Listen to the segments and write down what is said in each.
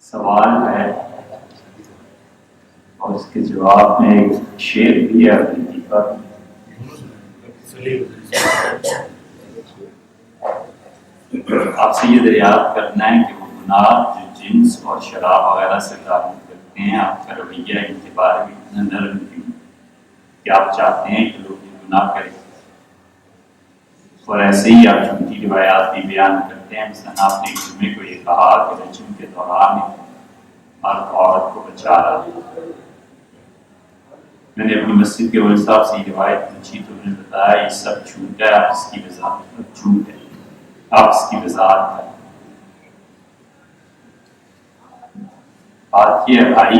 سوال ہے اور اس کے جواب میں ایک شعر بھی ہے ابریدی پر. آپ سے یہ دریافت کرنا ہے کہ وہ گناہ جو جنس اور شراب وغیرہ سے تعلق کرتے ہیں، آپ کا رویہ اعتبار میں اتنا نرم کیوں کہ آپ چاہتے ہیں کہ لوگ یہ گناہ کریں، اور ایسے ہی آپ جھوٹی روایات بھی بیان کرتے ہیں. مثلاً آپ نے ایک جمعے کو یہ کہا کہ رجم کے دوران مرد عورت کو بچا رہا ہے. میں نے اپنی مسجد کے والد صاحب سے یہ روایت پوچھی تو انہوں نے بتایا یہ سب جھوٹ ہے، آپ اس کی وضاحت جھوٹ ہے، آپ اس کی وضاحت ہے. بات یہ ہے بھائی،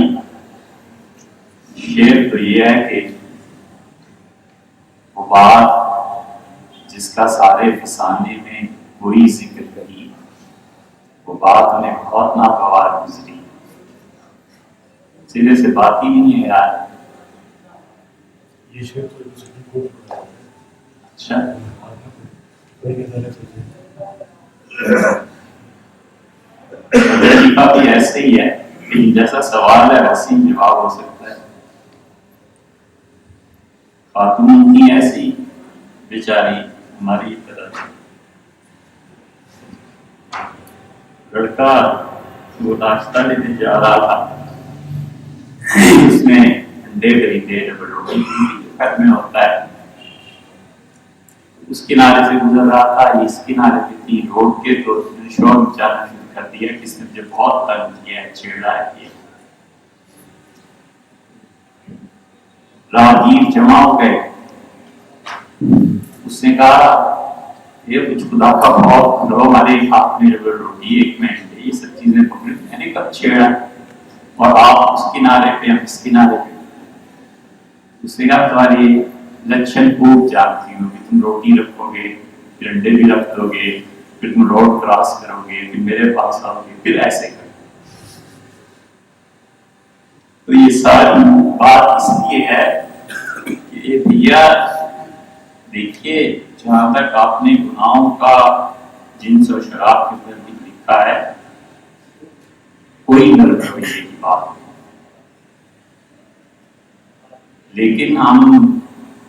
شعر تو یہ ہے کہ وہ بات جس کا سارے فسانے میں کوئی ذکر نہیں، وہ بات انہیں بہت ناگوار گزری. سیدھے سے بات ہی نہیں ہے یار. اچھا بھی ایسے ہی ہے، لیکن جیسا سوال ہے ویسے ہی جواب ہو سکتا ہے. خاتون کی ایسی بیچاری ہماری طرح لڑکا وہ ناشتہ لینے جا رہا تھا، اس میں انڈے خریدے، ڈبل روٹی گھر میں ہوتا ہے. اس کنارے سے گزر رہا تھا، اس کنارے پہ تھی روڈ کے، تو شور مچانا شروع کر دیا کہ اس نے مجھے بہت تنگ کیا ہے، چھیڑا ہے. یہ راہگیر جمع ہو گئے. اس نے کہا یہ کچھ خدا کا خوف کرو، ہمارے ہاتھ میں ڈبل روٹی، ایک میں انڈے، یہ سب چیزیں پکڑی. میں نے کب چھیڑا اور آپ اس کنارے پہ ہم اس کنارے پہ. اس نے کہا تمہاری لچھن خوب جانتی ہوں کہ تم روٹی رکھو گے، پھر انڈے بھی رکھ دو گے، پھر تم روڈ کراس کرو گے، پھر میرے پاس آؤ گے، پھر ایسے کرو. تو یہ ساری بات اس لیے ہے کہ یہ دیا دیکھیے، جہاں تک آپ نے گناہوں کا جنس اور شراب کے متعلق لکھا ہے کوئی غلط رویے کی بات نہیں، لیکن ہم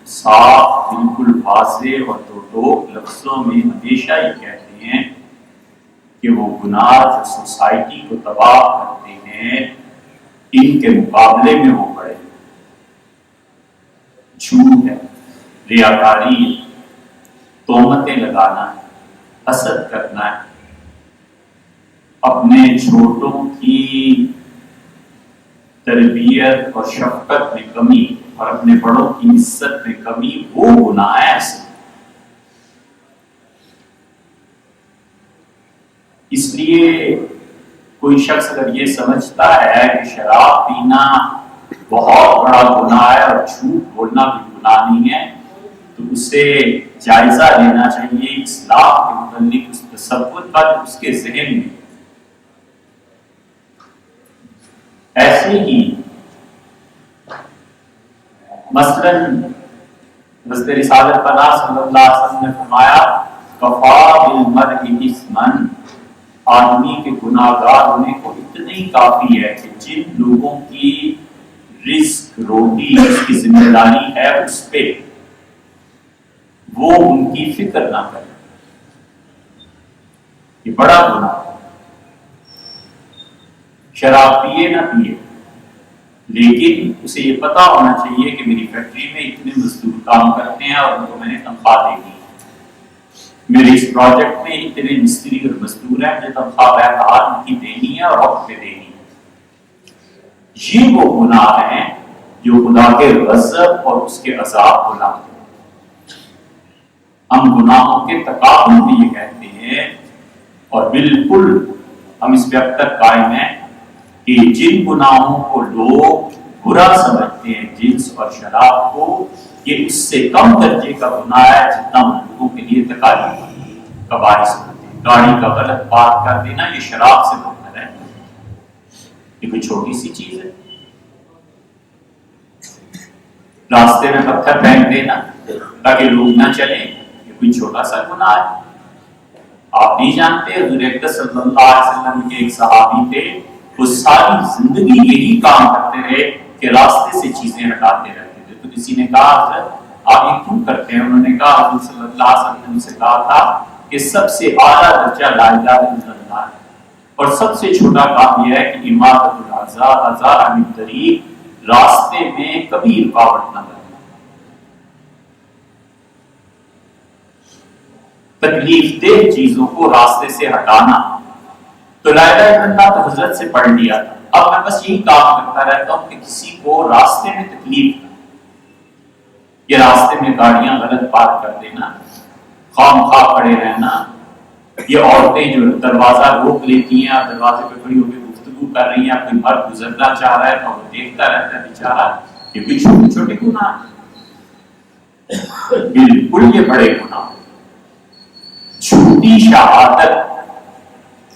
صاف بالکل واضح اور دو ٹوک لفظوں میں ہمیشہ یہ کہتے ہیں کہ وہ گناہ جو سوسائٹی کو تباہ کرتے ہیں ان کے مقابلے میں وہ بڑے. جھوٹ ہے، ریاکاری ہے، تہمتیں لگانا ہے، حسد کرنا ہے، اپنے چھوٹوں کی تربیت اور شفقت میں کمی اور اپنے بڑوں کی عزت میں کمی، وہ گناہ ہے. اس لیے کوئی شخص اگر یہ سمجھتا ہے کہ شراب پینا بہت بڑا گناہ ہے اور جھوٹ بولنا بھی گناہ نہیں ہے، تو اسے جائزہ لینا چاہیے اصلاح کے متعلق اس تصور کا جو اس کے ذہن میں. ایسے ہی مثلاً حضرت رسالت پناہ صلی اللہ علیہ وسلم نے فرمایا کفا بالمرء اثما، آدمی کے گناہ گار ہونے کو اتنا ہی کافی ہے کہ جن لوگوں کی رزق روٹی اس کی ذمہ داری ہے اس پہ وہ ان کی فکر نہ کرے. یہ بڑا گناہ ہے. شراب پیے نہ پیے، لیکن اسے یہ پتا ہونا چاہیے کہ میری فیکٹری میں اتنے مزدور کام کرتے ہیں اور ان کو میں نے تنخواہ دینی ہے، میرے اس پروجیکٹ میں اتنے مستری اور مزدور ہیں، مجھے تنخواہ بہرحال ان کی دینی ہے اور وقت پہ دینی ہے. یہ وہ گناہ ہیں جو خدا کے غضب اور اس کے عذاب کو لاتے ہیں. ہم گناہوں کے تقابل میں یہ کہتے ہیں اور بالکل ہم اس پہ اب تک قائم ہیں کہ جن گناہوں کو لوگ برا سمجھتے ہیں، جنس اور شراب کو، یہ اس سے کم درجے کا گناہ ہے جتنا لوگوں کے لیے تکالیف کا باعث ہوتے ہیں. گاڑی کا غلط پارک کر دینا یہ شراب سے بہتر ہے. یہ کوئی چھوٹی سی چیز ہے. راستے میں پتھر پھینک دینا تاکہ لوگ نہ چلیں، یہ کوئی چھوٹا سا گناہ ہے. آپ نہیں جانتے حضور اکرم صلی اللہ علیہ وسلم کے ایک صحابی تھے وہ ساری زندگی یہی کام کرتے رہے کہ راستے سے چیزیں ہٹاتے رہتے تھے. تو کسی نے کہا حضرت آپ یہ کیوں کرتے ہیں؟ انہوں نے کہا حضور صلی اللہ علیہ وسلم نے ان سے کہا تھا کہ سب سے اعلیٰ درجہ لا الہ الا اللہ ہے اور سب سے چھوٹا کام یہ ہے کہ اماطۃ الاذى عن الطریق، راستے میں کبھی رکاوٹ نہ لگے، تکلیف دہ چیزوں کو راستے سے ہٹانا. تو لا الہ الا اللہ تو حضرت سے پڑھ لیا تھا. اب میں بس یہی کام کرتا رہتا ہوں کہ کسی کو راستے میں تکلیف نہ، یہ راستے میں گاڑیاں غلط پارک کر دینا، خام خواہ کھڑے رہنا، یہ عورتیں جو دروازہ روک لیتی ہیں اور دروازے پہ کھڑی ہو کے گفتگو کر رہی ہیں، کوئی مرد گزرنا چاہ رہا ہے تو وہ دیکھتا رہتا ہے بیچارہ، یہ کوئی چھوٹے چھوٹے گناہ، بالکل یہ بڑے گناہ. جھوٹی شہادت،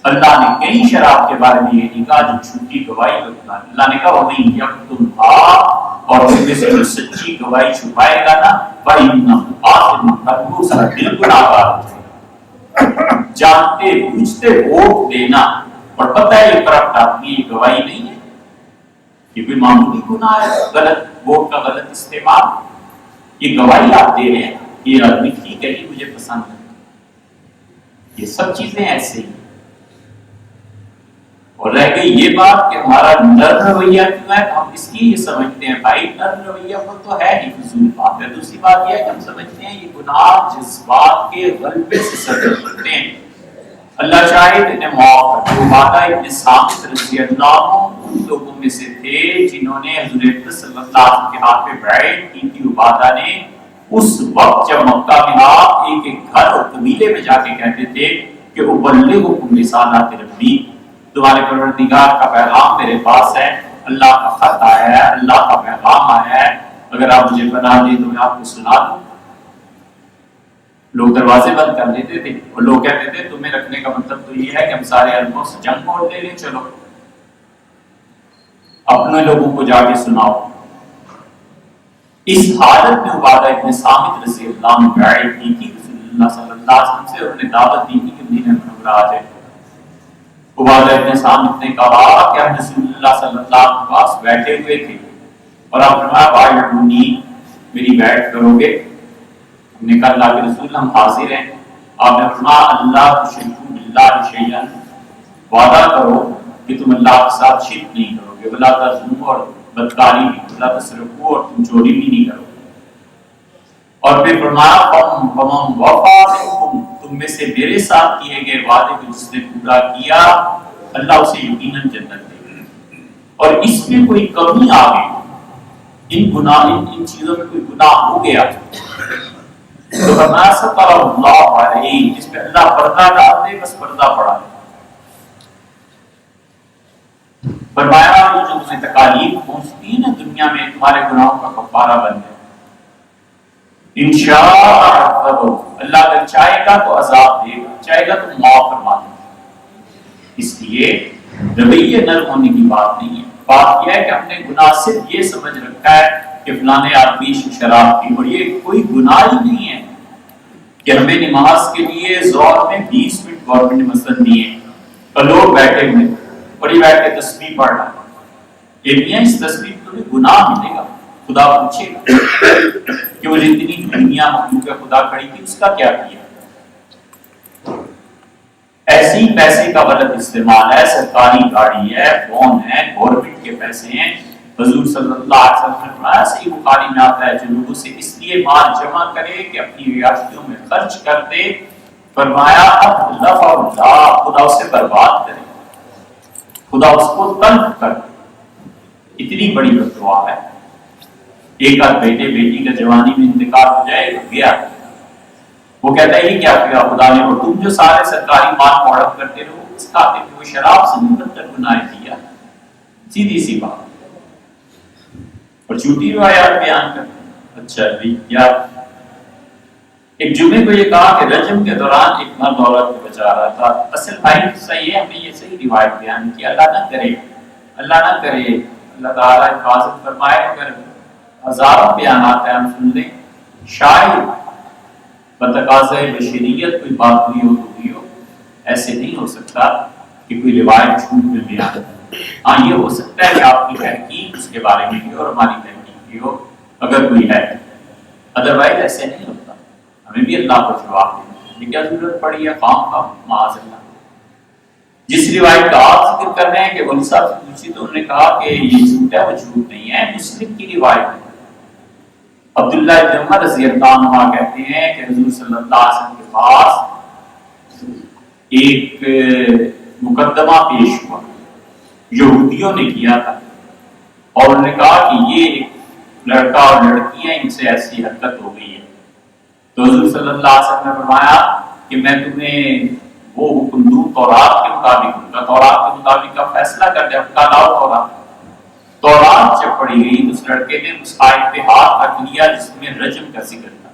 اللہ نے کئی شراب کے بارے میں یہ نہیں کہا جو جھوٹی گواہی کرتا ہے. اللہ نے کہا وَمَن يَكْتُمْهَا، اور ان میں سے جو سچی گواہی چھپائے گا نا فَإِنَّهُ آثِمٌ، وہ سارا دل گناہگار ہو جائے گا. جانتے بوجھتے ووٹ دینا اور پتہ ہے یہ کرپٹ آدمی، یہ گواہی نہیں ہے، یہ کوئی معمولی گناہ ہے، غلط ووٹ کا غلط استعمال. یہ گواہی آپ دے رہے ہیں یہ آدمی ٹھیک ہے، یہ مجھے پسند ہے. یہ سب چیزیں ایسے ہی. اور رہ گئی یہ بات کہ ہمارا نرم رویہ کیوں ہے، ہم اس کی یہ سمجھتے ہیں بھائی نرم رویہ وہ تو ہے ہی فضول بات ہے. دوسری بات یہ ہے کہ ہم سمجھتے ہیں یہ گناہ جذبات کے غلبے سے صدر کرتے ہیں. اللہ چاہے تو انہیں معاف کر. عبادہ ابن صامت رضی اللہ عنہ ان لوگوں میں سے تھے جنہوں نے حضور اکرم صلی اللہ علیہ وسلم کے ہاتھ پہ بیعت کی تھی. عبادہ نے اس وقت جب مکہ میں آپ ایک ایک گھر اور قبیلے میں جا کے کہتے تھے کہ ابلغکم رسالات ربی، تمہارے پروردگار کا پیغام میرے پاس ہے، اللہ کا خط آیا ہے، اللہ کا پیغام آیا ہے، اگر آپ مجھے بنا دیں تو میں آپ کو سنا دوں. لوگ دروازے بند کر دیتے تھے اور لوگ کہتے تھے تمہیں رکھنے کا مطلب تو یہ ہے کہ ہم سارے عربوں سے جنگ موڑ لے لیں، چلو اپنے لوگوں کو جا کے سناؤ. اس حالت میں عبادہ ابن صامت رضی اللہ عنہ بیعت کی تھی رسول اللہ صلی اللہ علیہ وسلم سے، اور انہیں دعوت دی تھی کہ مدینہ منورہ آ جائے. عبادہ ابن صامت نے کہا کہ ہم رسول اللہ صلی اللہ علیہ وسلم کے پاس بیٹھے ہوئے تھے اور آپ فرمایا بایعونی، میری بیعت کرو گے؟ ہم نے کہا اللہ کے رسول ہم حاضر ہیں. آپ نے فرمایا اللہ تشرکوا باللہ شیئا، وعدہ کرو کہ تم اللہ کے ساتھ شرک نہیں کرو گے، ولا تزنوا، اور بدکاری بھی، ولا تسرقوا، اور تم چوری بھی نہیں کرو گے. اور پھر فرمایا فمن وفا منکم، تم میں سے میرے ساتھ کیے گئے وعدے کو جس نے پورا کیا اللہ اسے یقیناً جنت دے گا. اور اس میں کوئی کمی آ گئی، ان چیزوں میں کوئی گناہ ہو گیا تو فرمایا ستر اللہ علیہ، جس پہ اللہ پردہ ڈال دے بس پردہ پڑا دے. فرمایا جو تمہیں تکالیف پہنچتی ہے نا دنیا میں تمہارے گناہوں کا کفارہ بن جائے. انشاء اللہ اگر چاہے گا تو عذاب دے گا، چاہے گا تو معاف فرما دے گا. اس لیے رویہ نرم ہونے کی بات نہیں ہے. بات یہ ہے کہ ہم نے گناہ صرف یہ سمجھ رکھا ہے کہ فلانے آدمی شراب پی، اور یہ کوئی گناہ ہی نہیں ہے کہ ہمیں نماز کے لیے ظہر میں 20 منٹ گورنمنٹ نے مثلاً دیے اور لوگ بیٹھے ہوئے اور یہ بیٹھ کے تسبیح پڑھ رہا ہے. یہ نہیں، اس تسبیح میں تمہیں گناہ ملے گا. خدا پوچھے گا کہ وہ جتنی دنیا مخلوق خدا کھڑی تھی اس کا کیا کیا. ایسی پیسے کا غلط استعمال ہے، سرکاری گاڑی ہے، فون ہے، گورنمنٹ کے پیسے ہیں. حضور صلی اللہ علیہ وسلم نے فرمایا، صحیح بخاری میں آتا ہے، جو لوگوں سے اس لیے مال جمع کرے کہ اپنی ریاستوں میں خرچ کر دے، فرمایا اتلف اللہ، خدا اسے برباد کرے، خدا اس کو تلف کر دے. اتنی بڑی بددعا ہے. ایک آدھ بیٹے بیٹی کا جوانی میں انتقال ہو جائے تو گیا، وہ کہتا ہے یہ کیا کیا خدا نے، اور تم جو سارے سرکاری مال کو ہڑپ کرتے رہو، اس کھاتے میں وہ شراب سے بدتر گناہ کیا. سیدھی سی بات. اور جھوٹی روایات بیان کرتے. اچھا جی، یا ایک جمعے کو یہ کہا کہ رجم کے دوران ایک مرد عورت کو بچا رہا تھا. اصل بھائی صحیح ہے، ہمیں یہ صحیح روایت بیان کی. اللہ نہ کرے، اللہ نہ کرے، اللہ تعالیٰ حفاظت فرمائے. اگر ہزاروں بیانات ہیں ہم سن لیں، شاید بتقاضۂ بشریت کوئی بات ہوئی ہو تو ہوئی ہو. ایسے نہیں ہو سکتا کہ کوئی روایت جھوٹ میں بیان ہاں یہ ہو سکتا ہے کہ آپ کی تحقیق اس کے بارے میں بھی اور ہماری تحقیق بھی ہو اگر کوئی ہے، ادروائز ایسے نہیں ہوتا، ہمیں بھی اللہ کو جواب دینا یہ کیا ضرورت پڑی ہے خام کا معاذ اللہ۔ جس روایت کا آپ ذکر کر رہے ہیں کہ ولی صاحب سے پوچھی تو انہوں نے کہا کہ یہ جھوٹ ہے، وہ جھوٹ نہیں ہے، مسلم کی روایت ہے۔ عبداللہ ابن عمر رضی اللہ عنہ کہتے ہیں کہ حضور صلی اللہ علیہ وسلم کے پاس ایک مقدمہ پیش ہوا، یہودیوں نے کیا تھا، اور انہوں نے کہا کہ یہ ایک لڑکا اور لڑکی ہیں، ان سے ایسی حرکت ہو گئی ہے۔ تو حضور صلی اللہ علیہ وسلم نے فرمایا کہ میں تمہیں وہ حکم دوں تورات کے مطابق، ان کا تورات کے مطابق کا فیصلہ کر دے، اب کا لاؤ تورات جب پڑھی گئی اس لڑکے نے اس آیت پہ ہاتھ رکھ لیا جس میں رجم کا ذکر تھا۔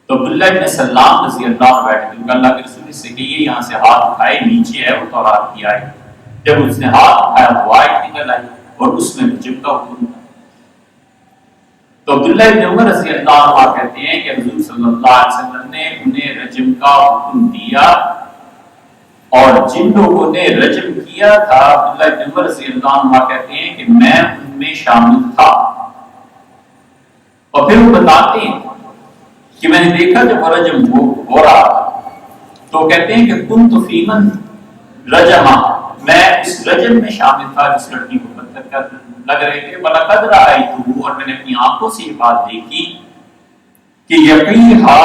تو عبداللہ ابن سلام رضی اللہ عنہ بیٹھے ان کا اللہ کے رسول سے کہیے یہاں سے ہاتھ اٹھائے، نیچے ہے وہ تورات کی آیت۔ جب اس نے ہاتھ اٹھایا وہ آیت نکل آئی اور اس میں رجم کا حکم تھا۔ تو عبداللہ ابن عمر رضی اللہ عنہ کہتے ہیں کہ حضور صلی اللہ علیہ وسلم نے انہیں رجم کا حکم دیا، اور جن لوگوں نے رجم کیا تھا عبداللہ ابن عمر رضی اللہ عنہ کہتے ہیں کہ میں ان میں شامل تھا۔ اور پھر وہ بتاتے ہیں کہ میں نے دیکھا جب وہ رجم ہو رہا تھا تو کہتے ہیں کہ کنت فی من رجما، میں اس رجم میں شامل تھا جس لڑکی کو پتھر کر لگ رہے تھے۔ وَلَقَدْ رَأَيْتُهُ، اور میں نے اپنی آنکھوں سے یہ بات دیکھی کہ يَقِيهَا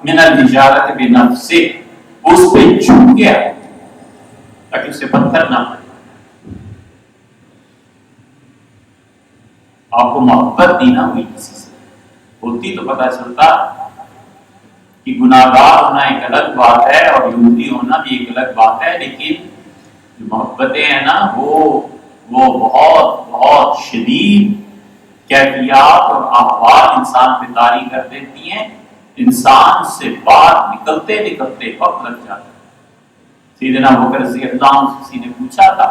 مِنَ الْحِجَارَةِ بِنَفْسِهِ، اس پہ جھک گیا تاکہ اسے پتھر نہ پڑے۔ آپ کو محبت دی نہ ہوئی کسی سے، ہوتی تو پتہ چلتا کہ گناہگار ہونا ایک الگ بات ہے اور یہودی ہونا بھی ایک الگ بات ہے، لیکن جو محبتیں ہیں نا وہ بہت بہت شدید کیفیات اور احوال انسان پہ طاری کر دیتی ہیں، انسان سے بات نکلتے نکلتے وقت لگ جاتا ہے۔ سیدنا ابوبکر رضی اللہ عنہ سے کسی نے پوچھا تھا،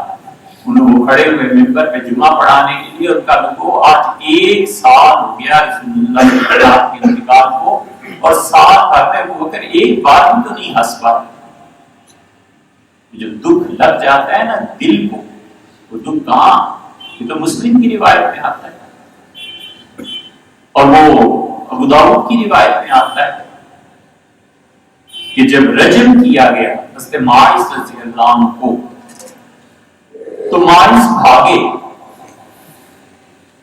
انہوں وہ کھڑے ہوئے منبر پہ جمعہ پڑھانے کے لیے، اور کہا لوگوں آج 1 سال ہو گیا رسول اللہ صلی اللہ علیہ وسلم کے انتقال کو، اور سال بھر میں ابوبکر ایک بار بھی تو نہیں ہنس پاتے۔ جو دکھ لگ جاتا ہے نا دل کو، وہ دکھ کہاں، یہ تو مسلم کی روایت میں آتا ہے اور وہ ابو داؤد کی روایت میں آتا ہے کہ جب رجم کیا گیا حضرت ماعز رضی اللہ عنہ کو، تو ماعز بھاگے،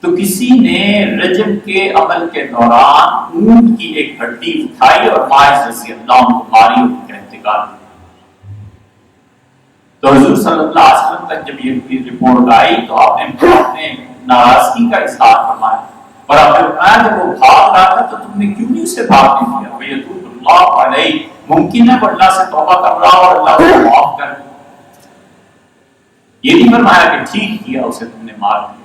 تو کسی نے رجم کے عمل کے دوران اونٹ کی ایک ہڈی اٹھائی اور ماعز رضی اللہ عنہ کو ماری اور ان کا انتقال ہوا۔ تو حضور صلی اللہ علیہ وسلم تک جب یہ رپورٹ آئی تو آپ نے اپنے ناراضگی کا اظہار فرمایا، اور آپ نے فرمایا جب وہ بھاگ رہا تھا تو تم نے کیوں نہیں اسے بھاگنے دیا؟ وَيَتُوبُ اللَّهُ عَلَيْهِ، ممکن ہے وہ اللہ سے توبہ کر رہا اور اللہ کو معاف کر دے۔ یہ نہیں فرمایا کہ ٹھیک کیا اسے تم نے مار دیا،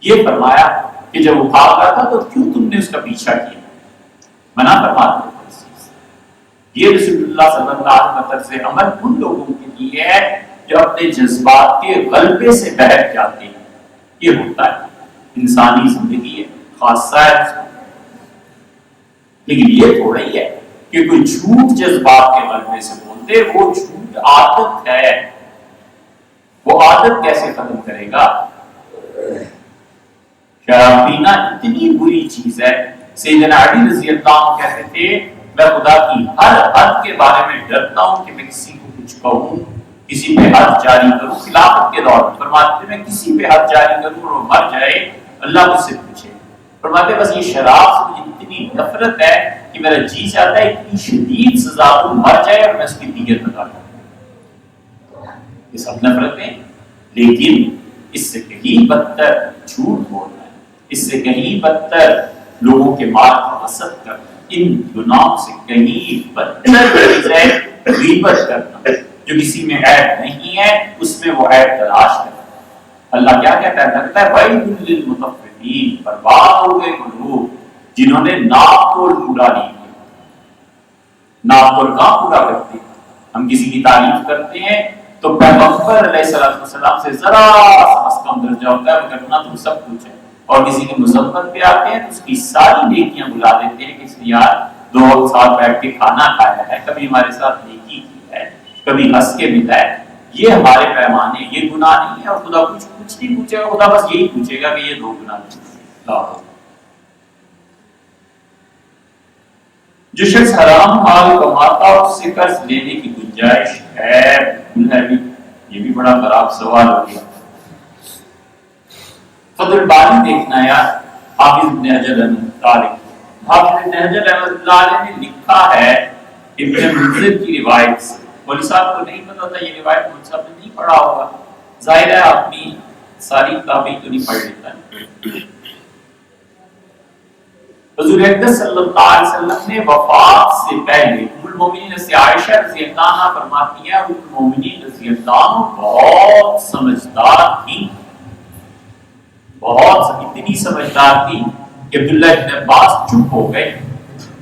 یہ فرمایا کہ جب وہ بھاگ رہا تھا تو کیوں تم نے اس کا پیچھا کیا، منع فرما دیا اس چیز سے۔ یہ رسول اللہ صلی اللہ علیہ وسلم طرز عمل ان لوگوں کے لیے ہے جو اپنے جذبات کے غلبے سے بہت جاتے ہیں۔ یہ ہوتا ہے، انسانی زندگی ہے، خاصہ ہے، لیکن یہ تھوڑا ہی ہے کہ کوئی جھوٹ جذبات کے غلبے سے بولتے، وہ جھوٹ عادت ہے، وہ عادت کیسے ختم کرے گا؟ شراب پینا اتنی بری چیز ہے، سیدنا علی رضی اللہ عنہ کہتے تھے میں خدا کی ہر حد کے بارے میں ڈرتا ہوں کہ میں کسی کو کچھ کہوں، کسی پہ حد جاری کروں۔ خلافت کے دور میں فرماتے میں کسی پہ حد جاری کروں اور وہ مر جائے اللہ مجھ سے پوچھے۔ فرماتے بس یہ شراب سے مجھے اتنی نفرت ہے کہ میرا جی چاہتا ہے اتنی شدید سزا کو مر جائے اور میں اس کی دیت ادا کروں۔ یہ سب نفرتیں، لیکن اس سے کہیں بدتر جھوٹ بولنا ہے، اس سے کہیں بدتر لوگوں کے مال کا حسد کرنا، ان گناہوں سے کہیں بدتر چیز ہے غیبت کرنا، جو کسی میں عیب نہیں ہے اس میں وہ عیب تلاش کرنا۔ اللہ کیا کہتا ہے؟ لگتا ہے وَيْلٌ لِّلْمُطَفِّفِينَ، برباد ہو گئے وہ لوگ جنہوں نے ناپ تول پورا نہیں کیا۔ ناپ تول کہاں پورا کرتے ہیں؟ ہم کسی کی تعریف کرتے ہیں تو پیغمبر علیہ السلام سے ذرا سا کم درجہ ہوتا ہے، وہ کرنا تو سب کچھ ہے، اور کسی کی مذمت پہ آتے ہیں تو اس کی ساری نیکیاں بلا دیتے ہیں کہ اس نے یار 2 وقت ساتھ بیٹھ کے کھانا کھایا ہے، کبھی ہمارے ساتھ نیکی کی ہے، کبھی ہنس کے ملا ہے۔ یہ ہمارے پیمانے، یہ گناہ نہیں ہے، اور خدا کچھ نہیں پوچھے گا، خدا بس یہی پوچھے گا کہ یہ 2 گناہ نہیں۔ جو شخص حرام مال کماتا اس سے قرض لینے کی گنجائش ہے، بالکل ہے بھی، یہ بھی بڑا خراب سوال ہو گیا۔ فضل باری دیکھنا یار، حافظ ابن حجر رحمۃ اللہ علیہ، حافظ ابن حجر رحمۃ اللہ علیہ نے لکھا ہے ابن منذر کی روایت سے، مولوی صاحب کو نہیں پتا تھا یہ روایت، مولوی صاحب نے نہیں پڑھا ہوگا، ظاہر ہے اپنی ساری کتابیں تو نہیں پڑھ لیتا۔ حضور اقدس صلی اللہ علیہ وسلم نے وفات سے پہلے ام المومنین سے عائشہ رضی اللہ عنہا فرماتی ہے، ام المومنین رضی اللہ عنہ بہت سمجھدار تھی، بہت اتنی سمجھدار تھی کہ عبداللہ ابن عباس چپ ہو گئے۔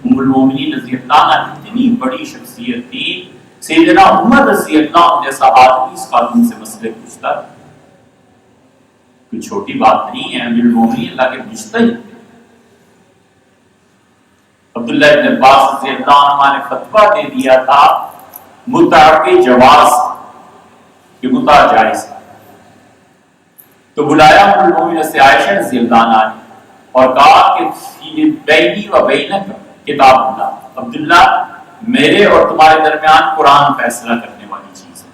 ام المومنین رضی اللہ عنہ اتنی بڑی شخصیت تھی، سیدنا عمر رضی اللہ عنہ جیسا آدمی اس خاتون سے مسئلے پوچھتا، کوئی چھوٹی بات نہیں ہے، ام المومنین اللہ کے مجتہد تھے۔ عبداللہ ابن عباس رضی اللہ عنہ نے فتویٰ دے دیا تھا متع کے جواز کہ متع جائز ہے، تو بلایا ام المومنین سے عائشہ رضی اللہ عنہ نے اور کہا کہ فی بینی و بینک کتاب اللہ، عبداللہ میرے اور تمہارے درمیان قرآن فیصلہ کرنے والی چیز ہے،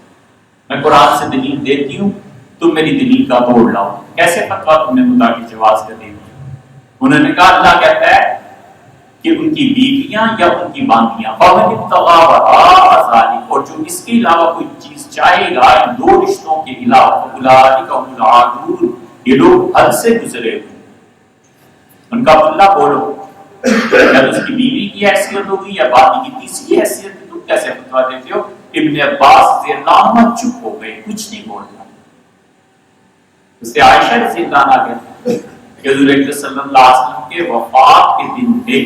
میں قرآن سے دلیل دیتی ہوں، تم میری دلیل کا توڑ لاؤ، کیسے فتویٰ تم نے متع کے جواز کا دے دیا؟ انہوں نے کہا اللہ کہتا ہے کہ ان کی بیویاں یا ان کی باندیاں، اور جو اس کے علاوہ کوئی چیز چاہے گا ان 2 رشتوں کے علاوہ، یہ لوگ حد سے گزرے ہوئے۔ ان کا عبداللہ بولو، جب اس کی بیوی کی حیثیت ہوگی یا باندی کی تیسری حیثیت، تم کیسے فتویٰ دیتے ہو؟ ابن عباس رضی اللہ عنہ چپ ہو گئے، کچھ نہیں بول رہا۔ اس سے عائشہ رضی اللہ عنہ کہتے ہیں کہ حضور اکرم صلی اللہ علیہ وسلم کے وفات کے دن تھے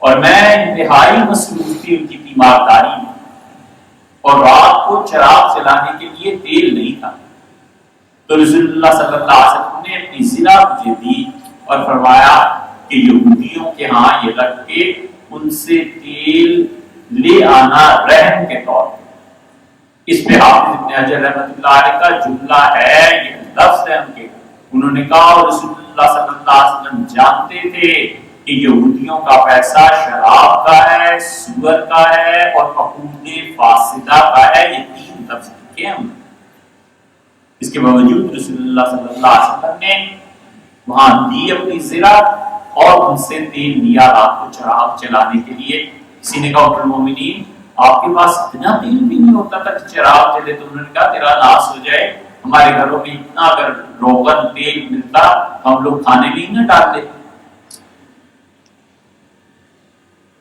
اور میں انتہائی مصروف تھی ان کی تیمارداری میں، اور رات کو چراغ جلانے کے لیے تیل نہیں تھا، تو رسول اللہ صلی اللہ علیہ وسلم نے اپنی زرہ مجھے دی اور فرمایا کہ یہودیوں کے ہاں یہ رکھ کے ان سے تیل لے آنا رحم کے طور پر۔ اس پہ حافظ ابن حجر رحمۃ اللہ علیہ کا جملہ ہے، یہ لفظ ہے ان کے، انہوں نے کہا اور رسول اللہ صلی اللہ علیہ وسلم جانتے تھے کہ یہودیوں کا پیسہ شراب کا ہے، سور کا ہے اور عقود فاسدہ کا ہے، یہ 3 لفظ لکھے ہیں۔ اس کے باوجود رسول اللہ صلی اللہ علیہ وسلم نے وہاں دی اپنی زرہ اور ان سے تیل لیا رات کو چراغ جلانے کے لیے۔ کسی نے کہا ام المومنین آپ کے پاس اتنا تیل بھی نہیں ہوتا تھا کہ چراغ جلے؟ تو انہوں نے کہا تیرا ناس ہو جائے، ہمارے گھروں میں اتنا اگر روغن تیل ملتا ہم لوگ کھانے میں ہی نہ ڈال دیتے۔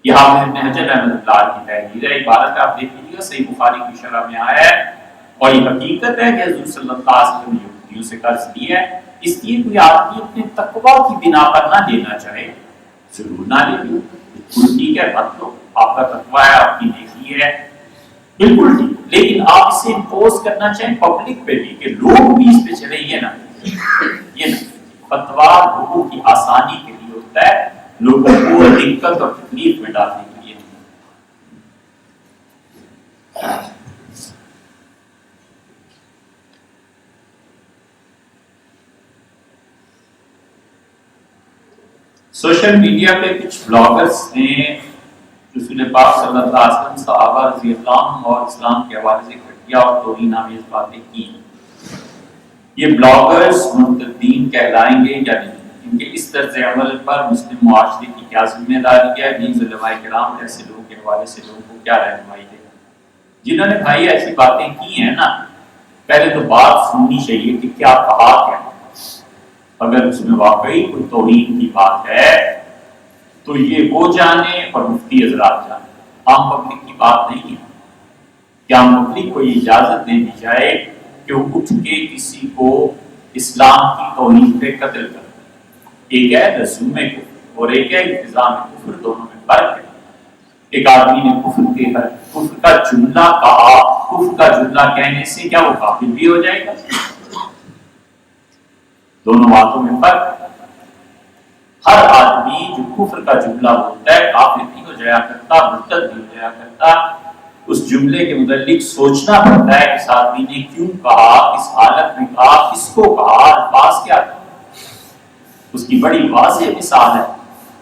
یہ حافظ ابن حجر رحمۃ اللہ علیہ کی تحریر ہے، عبارت آپ دیکھ لیجیے، صحیح بخاری کی شرح میں آیا ہے، اور یہ حقیقت ہے کہ حضور صلی اللہ علیہ وسلم نے یہودیوں سے قرض لیا ہے، اس لیے کوئی آدمی اپنے تقویٰ کی بنا پر نہ لینا چاہے، ضرور نہ لے لو، بالکل ٹھیک ہے، مت لو، آپ کا تقویٰ ہے، آپ کی نیکی ہے، بالکل ٹھیک، لیکن آپ اسے امپوز کرنا چاہیں پبلک پہ بھی کہ لوگ بھی اس پہ چلے، یہ نہ، یہ نہ، فتویٰ لوگوں کی آسانی کے لیے ہوتا ہے، لوگوں کو دقت اور تکلیف میں ڈالنے کے لیے۔ سوشل میڈیا پہ کچھ بلاگرز نے رسول پاک صلی اللہ علیہ وسلم، صحابہ رضی اللہ عنہ اور اسلام کے حوالے سے گھٹیا اور توہین آمیز باتیں کی۔ یہ بلاگرز مرتدین کہلائیں گے یا نہیں؟ ان کے اس طرز عمل پر مسلم معاشرے کی کیا ذمہ داری ہے؟ نیز علماء کرام ایسے لوگوں کے حوالے سے لوگوں کو کیا رہنمائی دے گا؟ جنہوں نے بھائی ایسی باتیں کی ہیں نا، پہلے تو بات سننی چاہیے کہ کیا کہا کیا، اگر اس میں واقعی کوئی توہین کی بات ہے تو یہ وہ جانے اور مفتی حضرات جانے، عام پبلک کی بات نہیں ہے کہ عام پبلک کو یہ اجازت دے دی جائے کہ وہ اٹھ کے کسی کو اسلام کی توہین پہ قتل کر۔ ایک ہے رسوم کفر اور ایک ہے التزام کفر، دونوں میں فرق ہے۔ ایک آدمی نے کفر کا جملہ کہا، کفر کا جملہ کہنے سے کیا وہ کافر بھی ہو جائے گا؟ دونوں باتوں میں فرق ہے۔ ہر آدمی جو کفر کا جملہ بولتا ہے کافر بھی ہو جایا کرتا، مرتد بھی ہو جایا کرتا، اس جملے کے متعلق سوچنا پڑتا ہے کہ آدمی نے کیوں کہا، کس حالت میں کہا، کس کو کہا، الفاظ کیا تھا۔ اس کی بڑی واضح مثال ہے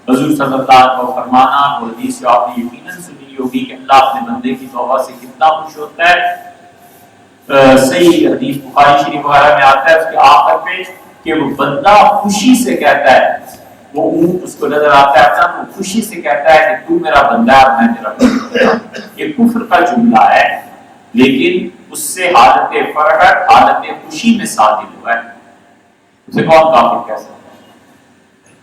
حضور صلی اللہ علیہ وسلم کو فرمانا، وہ حدیث جو آپ نے یقیناً سنی ہوگی کہ اللہ اپنے بندے کی توبہ سے کتنا خوش ہوتا ہے۔ صحیح حدیث بخاری شریف وغیرہ میں آتا ہے اس کے آخر پہ کہ وہ بندہ خوشی سے کہتا ہے، وہ اونٹ اس کو نظر آتا ہے وہ خوشی سے کہتا ہے کہ تو میرا بندہ ہے اور میں تیرا بندہ۔ یہ کفر کا جملہ ہے لیکن اس سے حالت فرحت، حالت خوشی میں صادر ہوا ہے، اسے کون کافر کہہ سکتا ہے؟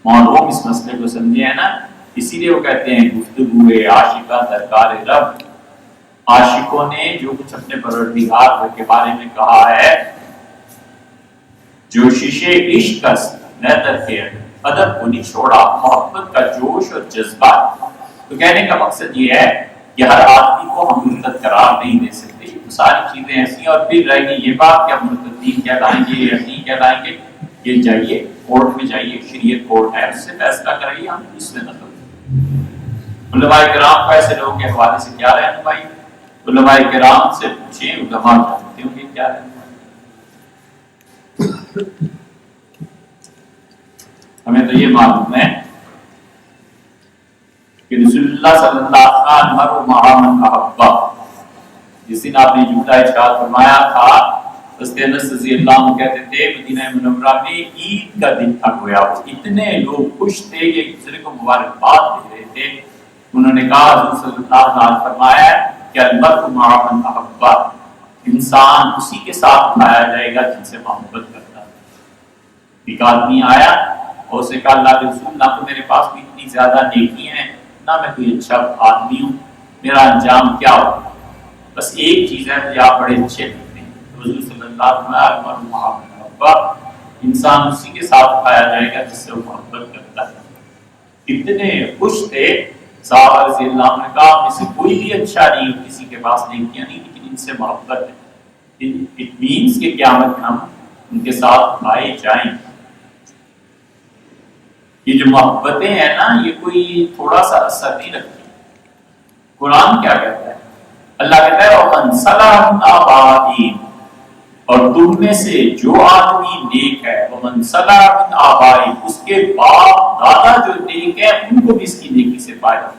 معلوم اس مسئلے کو سمجھے ہیں نا، اسی لیے وہ کہتے ہیں گفتگو عاشقہ درکار رب۔ عاشقوں نے جو کچھ اپنے پروردگار کے بارے میں کہا ہے، جو شیشے عشق نہ درکے ادب کو نہیں چھوڑا، محبت کا جوش اور جذبہ۔ تو کہنے کا مقصد یہ ہے کہ ہر آدمی کو ہم مرتد قرار نہیں دے سکتے، یہ ساری چیزیں ایسی ہیں۔ اور پھر رہے گی یہ بات کہ ہم مرتدین کہلائیں گے یا نہیں کہلائیں گے، یہ جائیے کورٹ میں جائیے، شریعت کورٹ ہے، اس سے فیصلہ کرائیے، ہم اس میں دخل۔ علماء کرام کو ایسے لوگوں کے حوالے سے کیا رہنمائی؟ علماء کرام سے پوچھیں، علماء جانتے ہوں گے کیا رہنمائی۔ ہمیں تو یہ معلوم ہے کہ رسول اللہ صلی اللہ علیہ وسلم محبا، جس دن آپ نے جھوٹا ارشاد فرمایا تھا، حضرت انس رضی اللہ عنہ کہتے تھے مدینہ منورہ میں عید کا دن تھا گویا، اتنے لوگ خوش تھے کہ ایک دوسرے کو مبارکباد دے رہے تھے۔ انہوں نے کہا حضور صلی اللہ علیہ وسلم فرمایا کہ المرء مع من احب، انسان اسی کے ساتھ پایا جائے گا جن سے محبت کرتا ہے۔ ایک آدمی آیا اور اسے کہا اللہ کے رسول، نہ تو میرے پاس بھی اتنی زیادہ نیکی ہیں، نہ میں کوئی اچھا آدمی ہوں، میرا انجام کیا ہو؟ بس ایک چیز ہے، مجھے آپ بڑے اچھے لگتے ہیں۔ حضور صلی اللہ علیہ وسلم انسان اسی کے ساتھ پایا جائے گا جس سے وہ محبت کرتا ہے۔ اتنے خوش تھے صحابہ رضی اللہ عنہ نے کہا میں سے کوئی بھی اچھا نہیں، کسی کے پاس نیکیاں نہیں، لیکن ان سے محبت ہے۔ اٹ مینس کہ قیامت میں ہم ان کے ساتھ پائے جائیں۔ یہ جو محبتیں ہیں نا، یہ کوئی تھوڑا سا اثر نہیں رکھتی۔ قرآن کیا کہتا ہے؟ اللہ کہتا ہے وَمَنْ صَلَحَ مِنْ آبَائِهِمْ، اور تم میں سے جو آدمی نیک ہے، وَمَنْ صَلَحَ مِنْ آبَائِهِمْ، اس کے باپ دادا جو نیک ہے ان کو بھی اس کی نیکی سے فائدہ ہے۔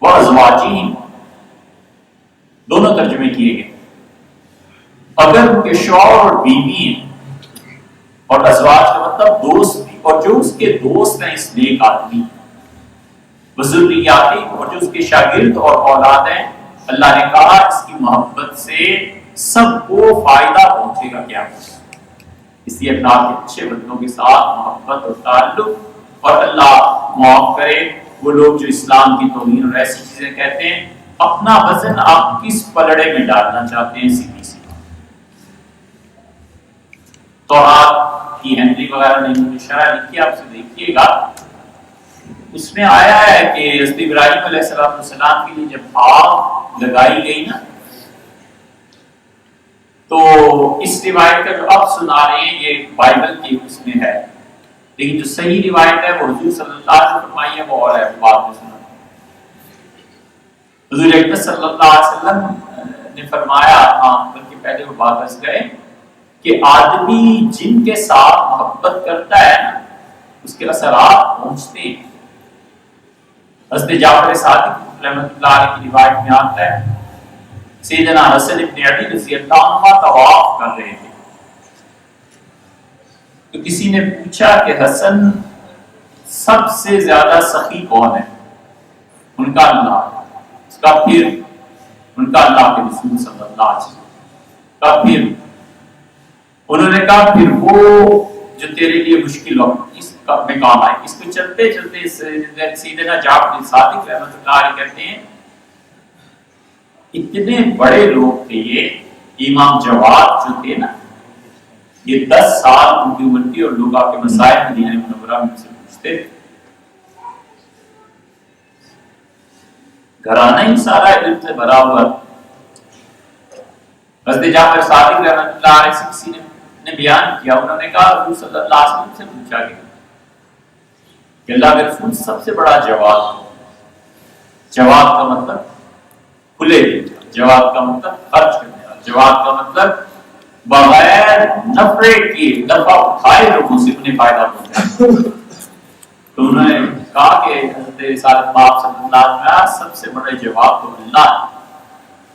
وَأَزْوَاجِهِمْ، دونوں ترجمے کیے گئے، اگر ان کے شوہر اور بیوی ہیں، اور ازواج کا مطلب دوست بھی، اور جو اس کے دوست ہیں اس نیک آدمی، وذریاتہ، اور جو اس کے شاگرد اور اولاد ہیں، اللہ نے کہا اس کی محبت سے سب کو فائدہ پہنچے گا قیامت۔ اس لیے اپنا کے اچھے بندوں کے ساتھ محبت اور تعلق، اور اللہ معاف کرے وہ لوگ جو اسلام کی توہین اور ایسی چیزیں کہتے ہیں، اپنا وزن آپ کس پلڑے میں ڈالنا چاہتے ہیں؟ سیدھی سی توراۃ کی ہنری وغیرہ نے شرح لکھی، آپ سے دیکھیے گا، اس میں آیا ہے کہ حضرت ابراہیم علیہ السلام کے لیے جب آگ لگائی گئی نا، تو اس روایت کا جو اب سنا رہے ہیں یہ بائبل کی اس میں ہے، لیکن جو صحیح روایت ہے وہ حضور صلی اللہ علیہ وسلم فرمائی ہے، وہ اور ہے، بعد میں سنا۔ حضور اکرم صلی اللہ علیہ وسلم نے فرمایا، بلکہ پہلے وہ بات اس گئے کہ آدمی جن کے ساتھ محبت کرتا ہے نا، اس کے اثرات پہنچتے ہیں۔ حضرت جعفر صادق رحمۃ اللہ علیہ کی روایت میں آتا ہے سیدنا حسن ابن علی رضی اللہ عنہ طواف کر رہے تھے، تو کسی نے پوچھا کہ حسن سب سے زیادہ سخی کون ہے؟ ان کا اللہ، اس کا پھر ان کا اللہ کے رسول صلی اللہ علیہ وسلم کا پھر، انہوں نے کہا پھر وہ جو تیرے لیے مشکل ہو اس میں کام آئے۔ اس کو چلتے چلتے سیدنا جعفر صادق رحمۃ اللہ علیہ کہتے ہیں اتنے بڑے لوگ تھے یہ، امام جواد جو تھے نا، یہ 10 سال ان کی عمر تھی، اور لوگ آپ کے مسائل مدینہ منورہ میں سے پوچھتے تھے۔ گھرانہ ہی سارا علم سے بھرا ہوا۔ حضرت جعفر صادق رحمۃ اللہ علیہ سے کسی نے بیان کیا، انہوں نے کہا حضور صلی اللہ علیہ وسلم سے پوچھا گیا کہ اللہ کے رسول سب سے بڑا جواد، جواد کا مطلب کھلے دل کا، جواد کا مطلب خرچ کرنے والا، جواد کا مطلب بغیر نفرے کے دفع اٹھائے لوگوں سے انہیں فائدہ پہنچائے۔ تو انہوں نے کہا کہ حضرت رسالت مآب صلی اللہ علیہ وسلم سب سے بڑا جواب تو اللہ ہے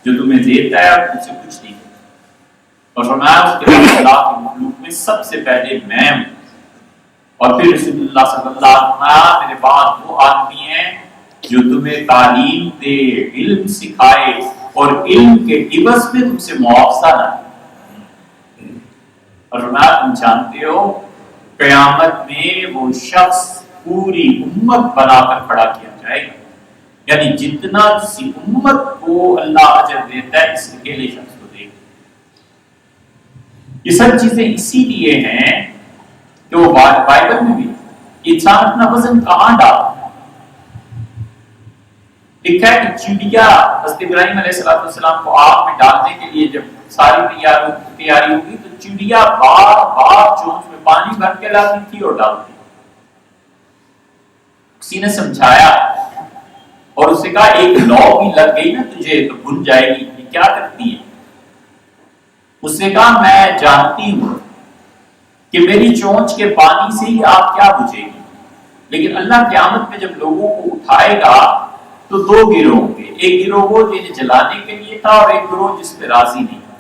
جو تمہیں دیتا ہے اور تم سے کچھ نہیں دیتا، اور فرمایا اس کے بعد اللہ کے مخلوق میں سب سے پہلے میں ہوں، اور پھر رسول اللہ صلی اللہ علیہ وسلم میرے بعد وہ آدمی ہیں جو تمہیں تعلیم دے، علم سکھائے اور علم کے عوض میں تم سے معاوضہ نہ دے۔ اور فرمایا تم جانتے ہو قیامت میں وہ شخص پوری امت بنا کر کھڑا کیا جائے گا، یعنی جتنا کسی امت کو اللہ اجر دیتا ہے اس اکیلے شخص کو دے گا۔ یہ سب چیزیں اسی لیے ہیں کہ وہ بائبل میں بھی انسان اپنا وزن کہاں ڈالتا ہے، لکھا ہے کہ چڑیا حضرت ابراہیم علیہ السلام کو آگ میں ڈالنے کے لیے جب ساری تیاری ہوگی تو چڑیا بار بار چونچ میں پانی بھر کے لاتی تھی اور ڈالتی، کسی نے سمجھایا اور اسے کہا ایک لو بھی لگ گئی نا تجھے تو بن جائے گی، یہ کیا کرتی ہے؟ اس نے کہا میں جانتی ہوں کہ میری چونچ کے پانی سے ہی آگ کیا بجھے گی، لیکن اللہ قیامت میں جب لوگوں کو اٹھائے گا تو دو گروہ ہوں گے، ایک گروہ وہ جنہیں جلانے کے لیے تھا اور ایک گروہ جس پہ راضی نہیں تھا،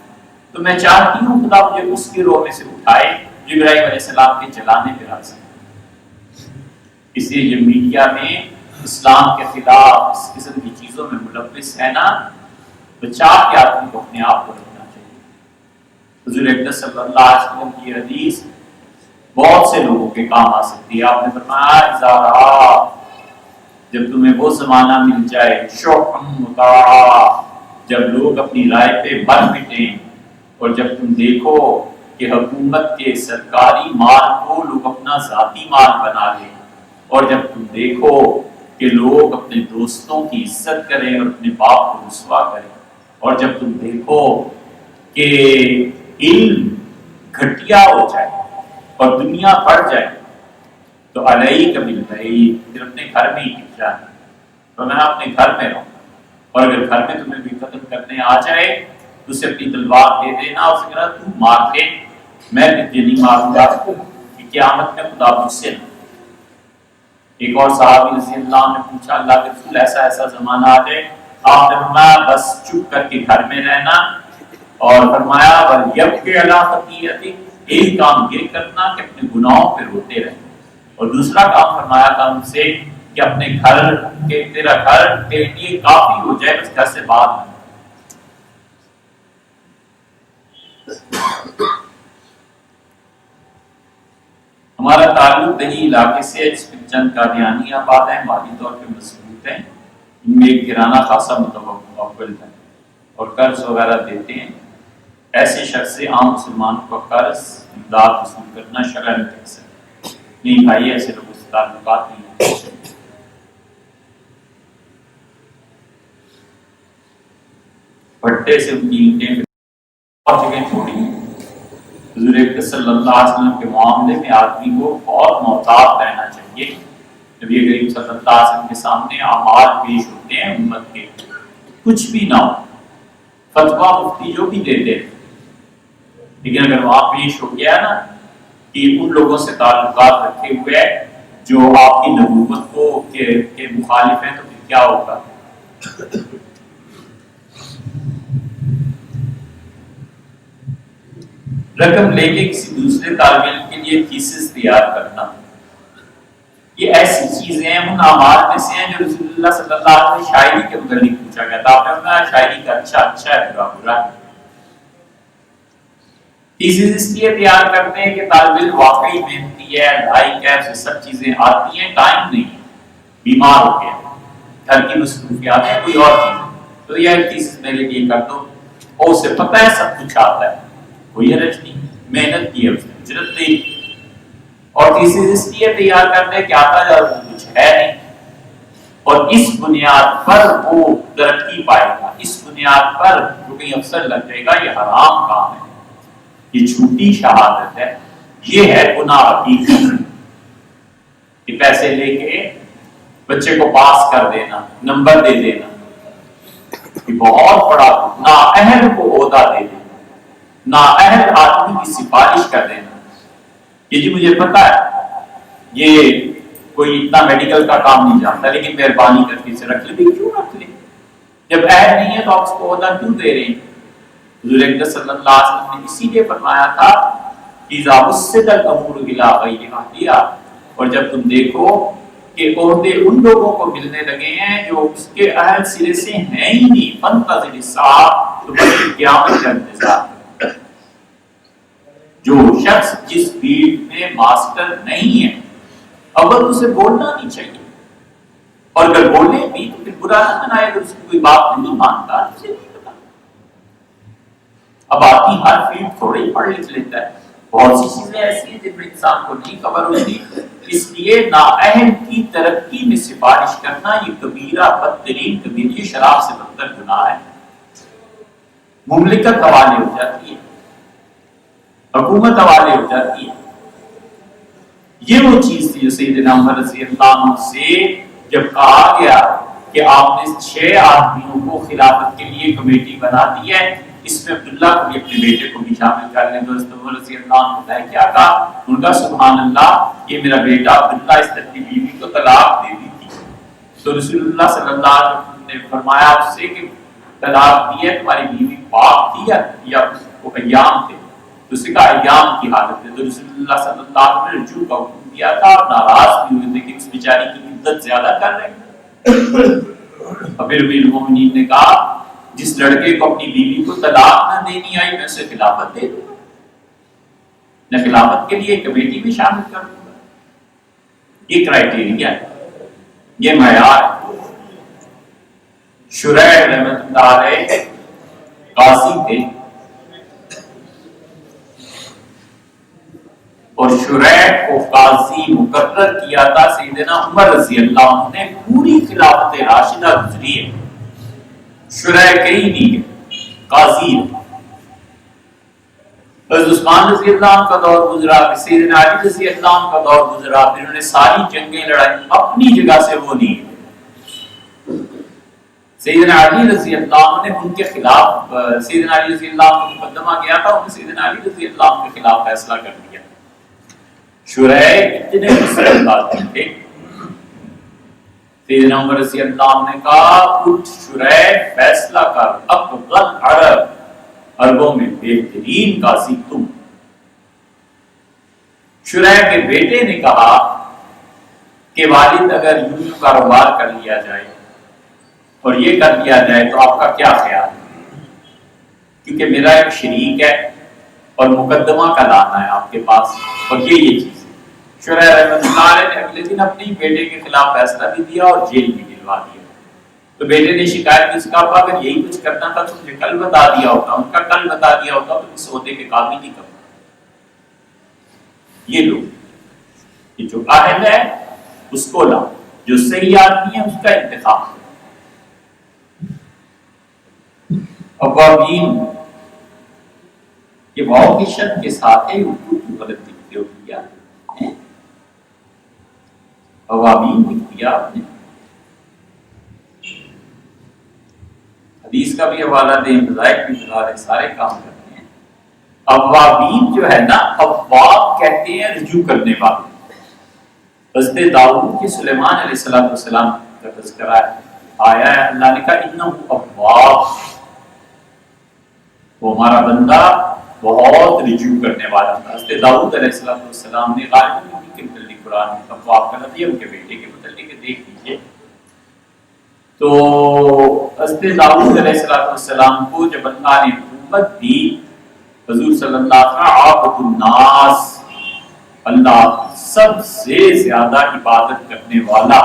تو میں چاہتی ہوں خدا مجھے اس گروہ میں سے اٹھائے جو ابراہیم علیہ السلام کے جلانے پہ راضی ہے۔ اس لیے جو میڈیا میں اسلام کے خلاف اس قسم کی چیزوں میں ملوث ہے نا، بچا کے آدمی کو اپنے آپ کو رکھنا چاہیے۔ حضور اقدس صلی اللہ علیہ وسلم کی حدیث بہت سے لوگوں کے کام آ سکتی ہے۔ آپ نے فرمایا اذا رہا، جب تمہیں وہ زمانہ مل جائے، شوقم مطاع، جب لوگ اپنی رائے پہ بن پٹیں، اور جب تم دیکھو کہ حکومت کے سرکاری مال کو لوگ اپنا ذاتی مال بنا لیں، اور جب تم دیکھو کہ لوگ اپنے دوستوں کی عزت کریں اور اپنے باپ کو رسوا کریں، اور جب تم دیکھو کہ علم گھٹیا ہو جائے اور دنیا بڑھ جائے، تو علیک بالبعید، پھر اپنے گھر میں ہی ٹک جائے، تو میں اپنے گھر میں رہوں، اور اگر گھر میں تمہیں بھی قتل کرنے آ جائے تو اسے اپنی تلوار دے دینا، اور اسے کہنا تو مار دے، میں تجھے نہیں ماروں گا کہ قیامت میں خدا مجھ سے نہ۔ ایک اور صحابی رضی اللہ عنہ نے پوچھا اللہ کے رسول ایسا ایسا زمانہ آ جائے، آپ نے فرمایا بس چپ کر کے گھر میں رہنا، اور فرمایا وَلْيَبْكِ عَلَىٰ خَطِيئَتِهِ، ایک کام یہ کرنا کہ اپنے گناہوں پہ روتے رہنا، اور دوسرا کام فرمایا تھا ان سے کہ اپنے گھر کے تیرا گھر تیرے لیے کافی ہو جائے، اس گھر سے بعد میں۔ ہمارا تعلق دہی علاقے سے جس میں چند قادیانی آباد ہیں، مالی طور پہ مضبوط ہیں، ان میں ایک گرانہ خاصا متوقل ہے اور قرض وغیرہ دیتے ہیں۔ ایسے شخص سے عام مسلمانوں کا قرض امداد وصول کرنا شرعاً کیسا ہے؟ نہیں بھائی، ایسے لوگوں سے تعلقات نہیں ہیں۔ بھٹے سے ان کی اینٹیں اور جگہ چھوڑی ہیں۔ حضور اکرم صلی اللہ علیہ وسلم کے معاملے میں آدمی کو بہت محتاط رہنا چاہیے۔ نبی کریم صلی اللہ علیہ وسلم کے سامنے اعمال پیش ہوتے ہیں امت کے، کچھ بھی نہ ہو، فتویٰ مفتی جو بھی دیتے ہیں، لیکن اگر وہاں پیش ہو گیا نا کہ ان لوگوں سے تعلقات رکھے ہوئے جو آپ کی نبوت کو کے مخالف ہیں، تو پھر کیا ہوگا؟ رقم لے کے کسی دوسرے طالب علم کے لیے تھیسس تیار کرنا، یہ ایسی چیزیں ہیں، ان اعمال میں سے ہیں جو رسول اللہ صلی اللہ علیہ وسلم شاعری کے متعلق پوچھا گیا تھا، آپ نے کہا شاعری کا اچھا ہے، برا برا ہے۔ تھیسس اس لیے تیار کرتے ہیں کہ طالب علم واقعی محنتی ہے، لائق ہے، سب چیزیں آتی ہیں، ٹائم نہیں، بیمار ہو گیا، گھر کی مصروفیات ہیں، کوئی اور چیز، تو یہ تھیسس میرے لیے کر دو، اور اسے پتہ ہے سب کچھ آتا ہے، کوئی حرج نہیں، محنت کی ہے اس نے، اجرت دی، اور تیسری اس لیے تیار کرتے کہ آتا جاتا کچھ ہے نہیں، اور اس بنیاد پر وہ ترقی پائے گا، اس بنیاد پر جو کہیں افسر لگ جائے گا، یہ حرام کام ہے، یہ جھوٹی شہادت ہے، یہ ہے گناہ حقیقی، کہ پیسے لے کے بچے کو پاس کر دینا، نمبر دے دینا، کہ بہت بڑا نااہل کو عہدہ دے دینا، نااہل آدمی کی سفارش کر دینا کہ جی مجھے پتا ہے یہ کوئی اتنا میڈیکل کا کام نہیں جانتا لیکن مہربانی کر کے اسے رکھ لے۔ کیوں رکھ لے؟ جب اہل نہیں ہے تو آپ اس کو عہدہ کیوں دے رہے ہیں؟ حضور اکرم صلی اللہ علیہ وسلم نے اسی لیے فرمایا تھا اذا وسد الامور الى غیر اہلہا، اور جب تم دیکھو کہ عہدے ان لوگوں کو ملنے لگے ہیں جو اس کے اہل سرے سے ہیں ہی نہیں، فانتظر الساعۃ، تو بس قیامت کا انتظار۔ جو شخص جس فیلڈ میں ماسٹر نہیں ہے اول اسے بولنا نہیں چاہیے، اور اگر بولے بھی تو پھر برا نہ منائے اگر اس کی کوئی بات نہیں مانتا، اسے نہیں پتا۔ اب آدمی ہر فیلڈ تھوڑے ہی پڑھ لکھ لیتا ہے، بہت سی چیزیں ایسی ہیں جن میں انسان کو نہیں خبر ہوتی، اس لیے نااہل کی ترقی میں سفارش کرنا یہ کبیرہ بدترین کبیرہ، یہ شراب سے بدتر گناہ ہے۔ مملکت حوالے ہو جاتی ہے، حکومت حوالے ہو جاتی ہے۔ یہ وہ چیز تھی جو سیدنا عمر رضی اللہ عنہ سے جب کہا گیا کہ آپ نے 6 آدمیوں کو خلافت کے لیے کمیٹی بنا دی ہے، اس میں عبداللہ کو بھی اپنے بیٹے کو بھی شامل کر لیں، تو حضرت عمر رضی اللہ عنہ نے کیا کہا؟ ان کا سبحان اللہ، یہ میرا بیٹا عبداللہ اس طرح کی بیوی کو طلاق دے دی تھی، تو رسول اللہ صلی اللہ علیہ وسلم نے فرمایا اس سے کہ طلاق دی ہے، تمہاری بیوی پاک تھی یا اس کو ایام تھے؟ تو اس کا ایام کی حالت ہے، تو رسول اللہ صلی اللہ علیہ وسلم نے رجوع کا حکم دیا تھا، اور ناراض بھی ہوئے تھے کہ اس بیچاری کی عدت زیادہ کر رہے ہیں۔ امیر المومنین نے کہا جس لڑکے کو اپنی بیوی کو طلاق نہ دینی آئی میں اسے خلافت دے دوں گا، میں خلافت کے لیے کمیٹی میں شامل کر دوں گا۔ یہ کرائیٹیریا ہے، یہ معیار ہے۔ شریح رحمۃ اللہ علیہ قاضی تھے، اور شریح کو قاضی مقرر کیا تھا سیدنا عمر رضی اللہ عنہ نے۔ پوری خلافت راشدہ گزری ہے، شریح کہیں نہیں ہے، قاضی ہے۔ حضرت عثمان رضی اللہ عنہ کا دور گزرا، سیدنا علی رضی اللہ عنہ کا دور گزرا، پھر انہوں نے ساری جنگیں لڑائی، اپنی جگہ سے وہ نہیں ہے۔ سیدنا علی رضی اللہ عنہ نے ان کے خلاف، سیدنا علی رضی اللہ عنہ کا مقدمہ کیا تھا، انہوں نے سیدنا علی رضی اللہ عنہ کے خلاف فیصلہ کر دیا۔ شریح اتنے مسلم آدمی تھے، سیدنا عمر رضی اللہ عنہ نے کہا اٹھ شریح فیصلہ کر، افضل عرب، عربوں میں بہترین قاضی تم۔ شریح کے بیٹے نے کہا کہ والد اگر یوں کاروبار کر لیا جائے اور یہ کر لیا جائے تو آپ کا کیا خیال ہے؟ کیونکہ میرا ایک شریک ہے اور مقدمہ کا لانا ہے آپ کے پاس، اور یہ چیز ہے۔ شریح رحمۃ اللہ علیہ نے اگلے دن اپنی بیٹے کے خلاف فیصلہ بھی دیا اور جیل میں ڈلوا دیا۔ تو بیٹے نے شکایت کی، کہا اگر یہی کچھ کرنا تھا تو مجھے کل بتا دیا ہوتا، ان کا کل بتا دیا ہوتا تو اس عہدے کے قابل نہیں کرتا۔ یہ لوگ یہ جو اہل ہے اس کو لا، جو صحیح آدمی ہے اس کا انتخاب۔ عوامین یہ واؤ کی شد کے ساتھ ہے، اردو کی غلطی کیا ہے، عوامین لکھ دیا آپ نے۔ حدیث کا بھی حوالہ دیں، مذاہب بھی بتا دیں، سارے کام کرتے ہیں۔ اوابین جو ہے نا، اواب کہتے ہیں رجوع کرنے والے۔ حضرت داؤد کی سلیمان علیہ السلام کا تذکرہ آیا ہے، اللہ نے کہا انہ اواب، وہ ہمارا بندہ بہت رجوع کرنے والا تھا۔ حضرت داؤد علیہ السلام نے غالباً کے متعلق قرآن میں اواب کا لفظ، ان کے بیٹے کے متعلق دیکھ لیجیے۔ تو حضرت داؤد علیہ السلام کو جب اللہ نے نبوت دی، حضور صلی اللہ علیہ وسلم عابد الناس، اللہ سب سے زیادہ عبادت کرنے والا۔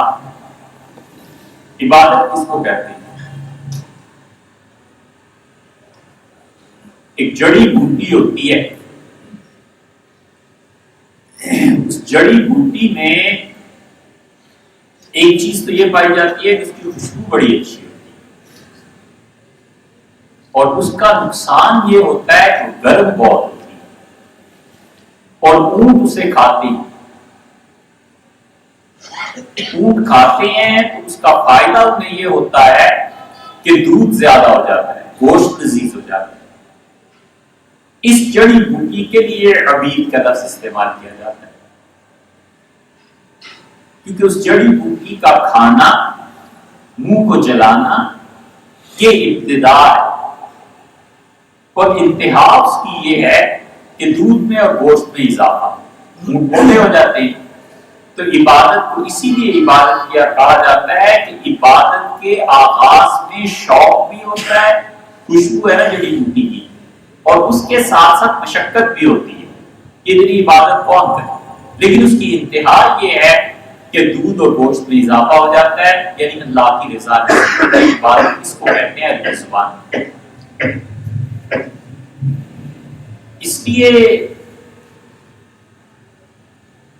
عبادت کس کو کہتے ہیں؟ ایک جڑی بوٹی ہوتی ہے، اس جڑی بوٹی میں ایک چیز تو یہ پائی جاتی ہے جس کی خوشبو بڑی اچھی ہوتی ہے، اور اس کا نقصان یہ ہوتا ہے کہ گرم بہت ہوتی ہے، اور اونٹ اسے کھاتے ہیں۔ اونٹ کھاتے ہیں تو اس کا فائدہ انہیں یہ ہوتا ہے کہ دودھ زیادہ ہو جاتا ہے، گوشت لذیذ ہو جاتا ہے۔ اس جڑی بوٹی کے لیے عبید کا لفظ استعمال کیا جاتا ہے، کیونکہ اس جڑی بوٹی کا کھانا، منہ کو جلانا، یہ ابتدا ہے، اور انتہا اس کی یہ ہے کہ دودھ میں اور گوشت میں اضافہ، منہ بولے ہو جاتے ہیں۔ تو عبادت کو اسی لیے عبادت کیا کہا جاتا ہے کہ عبادت کے آغاز میں شوق بھی ہوتا ہے، خوشبو ہے نا جڑی بوٹی کی، اور اس کے ساتھ ساتھ مشقت بھی ہوتی ہے، اتنی عبادت کون کرے، لیکن اس کی انتہا یہ ہے کہ دودھ اور گوشت میں اضافہ ہو جاتا ہے، یعنی اللہ کی رضا کی عبادت، اس کو کہتے ہیں رضوان۔ اس لیے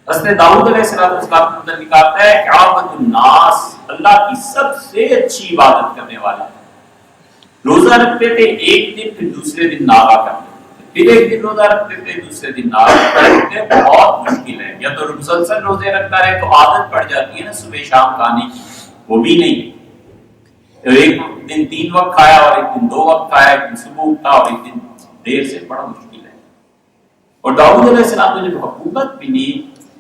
حضرت داؤد علیہ السلام کے اندر لکھا ہے کہ عبادت الناس، اللہ کی سب سے اچھی عبادت کرنے والا، روزہ رکھتے تھے ایک دن، پھر دوسرے دن ناغا کرتے تھے، پھر ایک دن روزہ رکھتے تھے، دوسرے دن ناغا کرتے تھے۔ بہت مشکل ہے، یا تو مسلسل روزے رکھتا رہے تو عادت پڑ جاتی ہے نا صبح شام کھانے کی، وہ بھی نہیں، ایک دن 3 وقت کھایا اور ایک دن 2 وقت کھایا، ایک دن صبح اٹھا اور ایک دن دیر سے، بڑا مشکل ہے۔ اور داؤد علیہ السلام نے جب حکومت ملی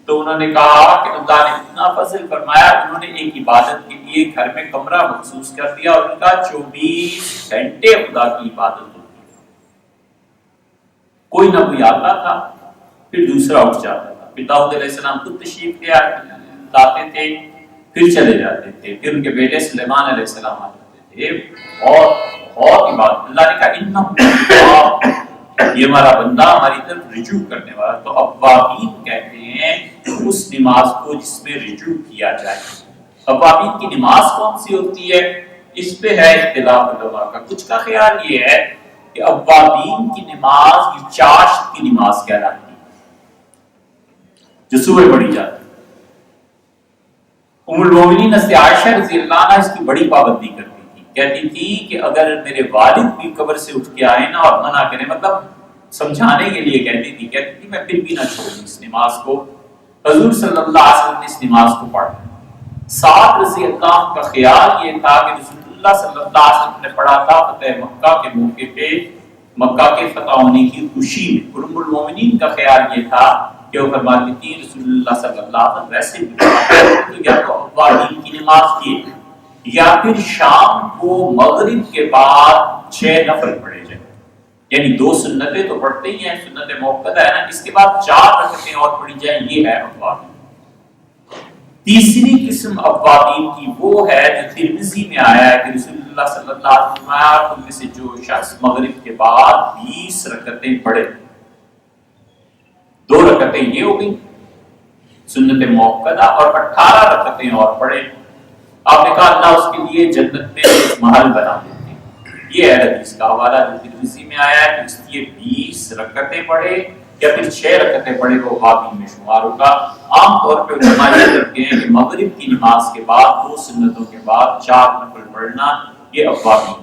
تو انہوں نے کہا کہ اللہ نے اتنا فضل فرمایا، انہوں نے ایک عبادت کے لیے گھر میں کمرہ مخصوص کر دیا، اور ان کا 24 گھنٹے خدا کی عبادت ہوتی ہے۔ کوئی نہ کوئی آتا تھا، پھر دوسرا اٹھ جاتا تھا، پھر داؤد علیہ السلام خود تشریف لے آتے تھے، پھر چلے جاتے تھے، پھر ان کے بیٹے سلیمان علیہ السلام آتے تھے۔ بہت عبادت، اللہ نے کہا انہ یہ ہمارا بندہ ہماری طرف رجوع کرنے والا۔ تو اوابین کہتے ہیں اس نماز کو جس میں رجوع کیا جائے۔ اوابین کی نماز کون سی ہوتی ہے، اس پہ ہے اختلاف علماء کا۔ کچھ کا خیال یہ ہے کہ اوابین کی نماز یہ چاشت کی نماز کہلاتی ہے، جو صبح پڑھی جاتی ہے۔ ام المومنین حضرت عائشہ رضی اللہ عنہا اس کی بڑی پابندی کرتی تھی، کہتی تھی کہ اگر میرے والد بھی قبر سے اٹھ کے آئے نا اور منع کرے، مطلب سمجھانے کے لیے کہتی تھی میں پھر بھی نہ چھوڑوں اس نماز کو۔ حضور صلی اللہ علیہ وسلم نے اس نماز کو پڑھا۔ سعد رضی اللہ عنہ کا خیال یہ تھا کہ رسول اللہ صلی اللہ علیہ وسلم نے پڑھا تھا فتح مکہ کے موقع پہ، مکہ کے فتح ہونے کی خوشی میں۔ ام المومنین کا خیال یہ تھا کہ وہ فرماتی تھی رسول اللہ صلی اللہ علیہ وسلم ویسے بھی یا تو اوابین کی نماز کی، یا پھر شام کو مغرب کے بعد 6 نفل پڑھے جائیں، یعنی 2 سنتیں تو پڑھتے ہی ہیں، سنت موقدہ ہے نا، اس کے بعد 4 رکعتیں اور پڑھی جائیں، یہ ہے اوابین۔ تیسری قسم اوابین کی وہ ہے جو ترمذی میں آیا ہے کہ رسول اللہ صلی اللہ علیہ وسلم ان میں سے جو شخص مغرب کے بعد 20 رکعتیں پڑھے، 2 رکعتیں یہ ہو گئی سنت موقدہ، اور 18 رکعتیں اور پڑھے، آپ نے کہا اللہ اس کے لیے جنت میں ایک محل بنا دیتے ہیں۔ یہ ہے حدیث کا حوالہ جو ترمذی میں آیا ہے کہ اس لیے 20 رکعتیں پڑھے یا پھر 6 رکعتیں پڑھے وہ اوابین میں شمار ہوگا۔ عام طور پہ علماء یہ کرتے ہیں کہ مغرب کی نماز کے بعد 2 سنتوں کے بعد 4 نفل پڑھنا یہ اوابین